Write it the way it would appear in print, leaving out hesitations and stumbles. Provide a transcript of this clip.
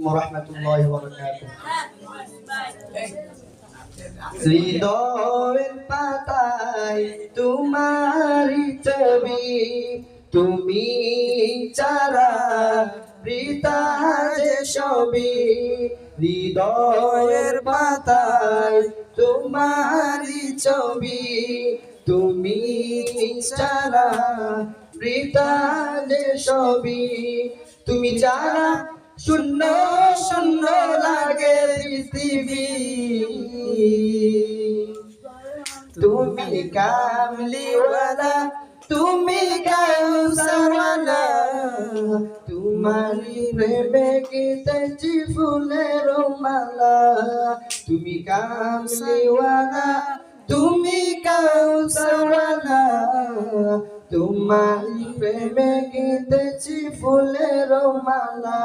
ওয়া রাহমাতুল্লাহি ওয়া বারাকাতুহু। হৃদয়ের পাতায় তোমারি ছবি, তুমি ছাড়া বৃথা যে সবই। হৃদয়ের পাতায় তোমারি ছবি, তুমি ছাড়া বৃথা যে সবই। তুমি ছাড়া শূন্য শূন্য লাগে পৃথিবী। তুমি কামলিওয়ালা, তুমি কাউসারওয়ালা, তোমারি প্রেমে গেঁথেছি ফুলের মালা। তুমি কামলিওয়ালা, তুমি কাউসারওয়ালা, তোমারি প্রেমে গেঁথেছি ফুলের মালা।